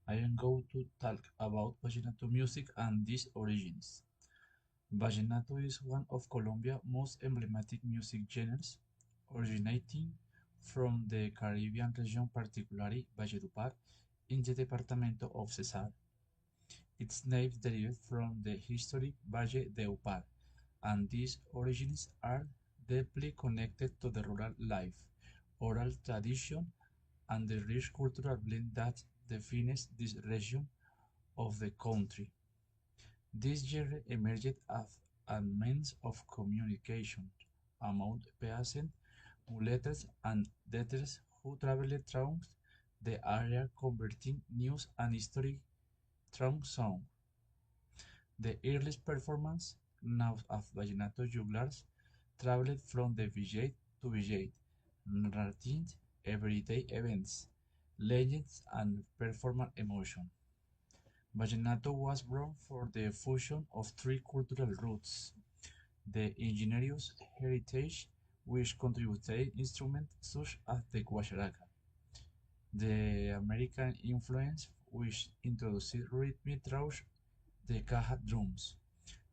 I am going to talk about vallenato music and its origins. Vallenato is one of Colombia's most emblematic music genres, originating from the Caribbean region, particularly Valledupar, in the department of Cesar. Its name derived from the historic Valle de Upar, and these origins are deeply connected to the rural life, oral tradition, and the rich cultural blend that defines this region of the country. This genre emerged as a means of communication among peasants, muletas, and debtors who traveled through the area converting news and history through song. The earliest performance, now of vallenato jugglers, traveled from the village to village, narrating everyday events, legends, and performance emotion. Vallenato was born for the fusion of three cultural roots: the indigenous heritage, which contributed instruments such as the guacharaca; the American influence, which introduced rhythm through the caja drums;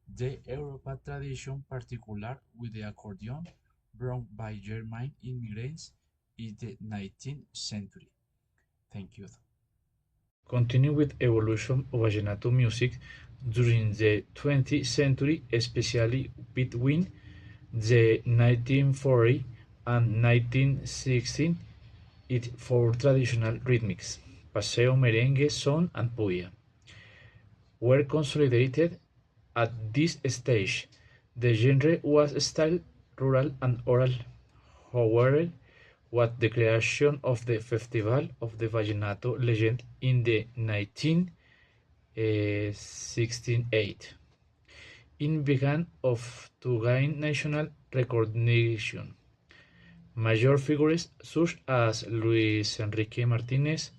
the European tradition, particularly with the accordion, brought by German immigrants in the 19th century. Thank you. Continue with evolution of vallenato music during the 20th century, especially between the 1940 and 1960. It four traditional rhythms, paseo, merengue, son, and puya, were consolidated at this stage. The genre was still rural and oral. However, with the creation of the Festival of the Vallenato legend in the 1968, it began of to gain national recognition. Major figures such as Luis Enrique Martinez,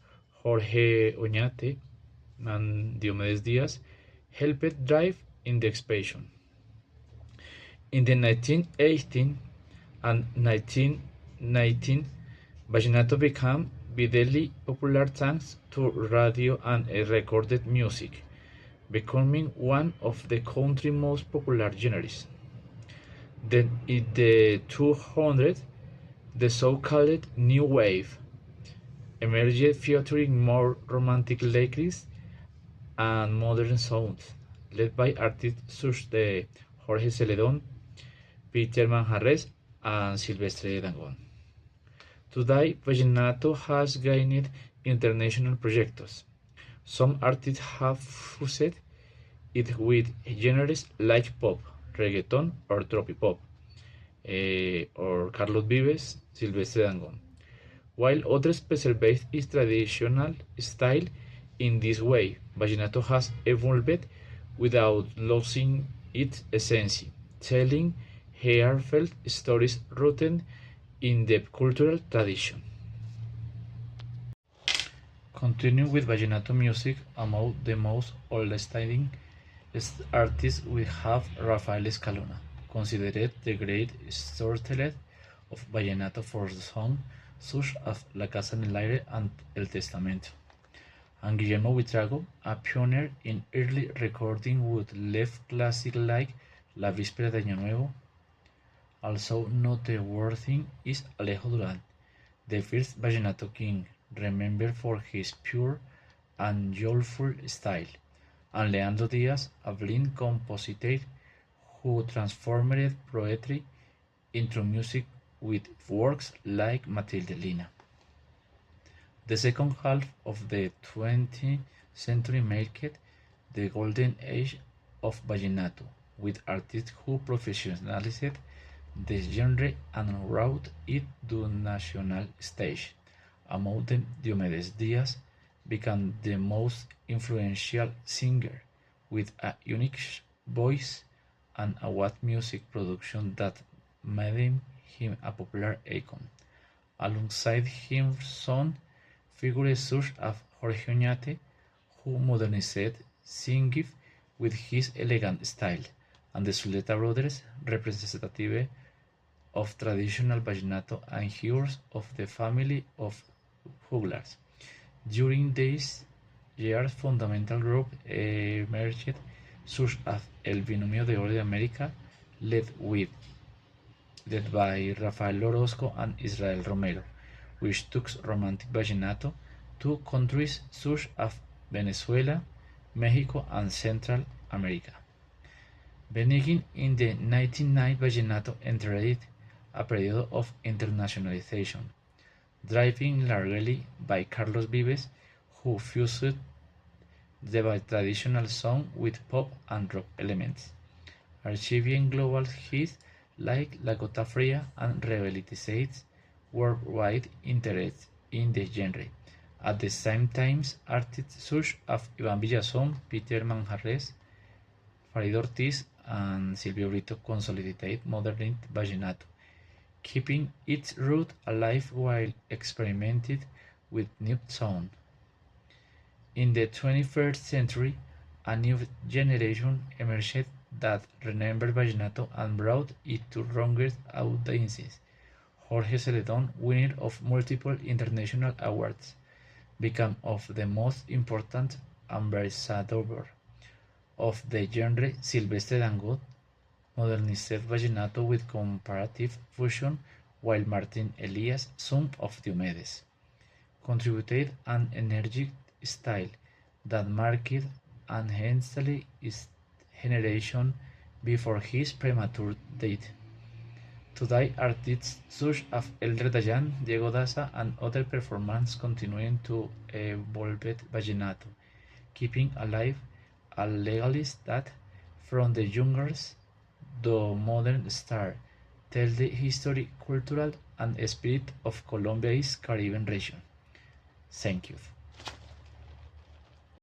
Jorge Oñate, and Diomedes Diaz helped drive in the expansion. In the 1918 and 1919, vallenato became widely popular thanks to radio and recorded music, becoming one of the country's most popular genres. Then in the 200s, the so-called New Wave emerged featuring more romantic lyrics and modern sounds, led by artists such as Jorge Celedón, Peter Manjarres, and Silvestre Dangond. Today, vallenato has gained international projects. Some artists have fused it with genres like pop, reggaeton, or tropipop, or Carlos Vives, Silvestre Dangond, while others preserve its traditional style. In this way, vallenato has evolved without losing its essence, telling heartfelt stories rooted in the cultural tradition. Continue with vallenato music. Among the most outstanding artists we have Rafael Escalona, considered the great storyteller of vallenato for songs such as La Casa en el Aire and El Testamento, and Guillermo Buitrago, a pioneer in early recording, would left classics like La Víspera de Año Nuevo. Also noteworthy is Alejo Duran, the first vallenato king, remembered for his pure and joyful style, and Leandro Diaz, a blind compositor who transformed poetry into music with works like Matilde Lina. The second half of the 20th century marked the golden age of vallenato, with artists who professionalized the genre and brought it to national stage. Among them, Diomedes Diaz became the most influential singer, with a unique voice and a wide music production that made him a popular icon. Alongside him son figures such as Jorge Oñate, who modernized singing with his elegant style, and the Zuleta brothers, representative of traditional vallenato and heroes of the family of jugglers. During this years fundamental group emerged such as El Binomio de Oro de América, led with led by Rafael Orozco and Israel Romero, which took romantic vallenato to countries such as Venezuela, Mexico, and Central America. Beginning in the 1990s, vallenato entered a period of internationalization, driven largely by Carlos Vives, who fused the traditional song with pop and rock elements, achieving global hits like La Gota Fría and revitalized worldwide interest in the genre. At the same time, artists such as Iván Villazón, Peter Manjarres, Farid Ortiz, and Silvio Brito consolidated modern vallenato, keeping its roots alive while experimenting with new sound. In the 21st century, a new generation emerged that remembered vallenato and brought it to younger audiences. Jorge Celedón, winner of multiple international awards, became one of the most important ambassadors of the genre. Silvestre Dangond modernized vallenato with comparative fusion, while Martin Elias, son of Diomedes, contributed an energetic style that marked an entirely generation before his premature death. Today, artists such as Elder Dayan, Diego Daza, and other performers continue to evolve vallenato, keeping alive a legacy that, from the youngest to modern star, tells the history, cultural, and spirit of Colombia's Caribbean region. Thank you.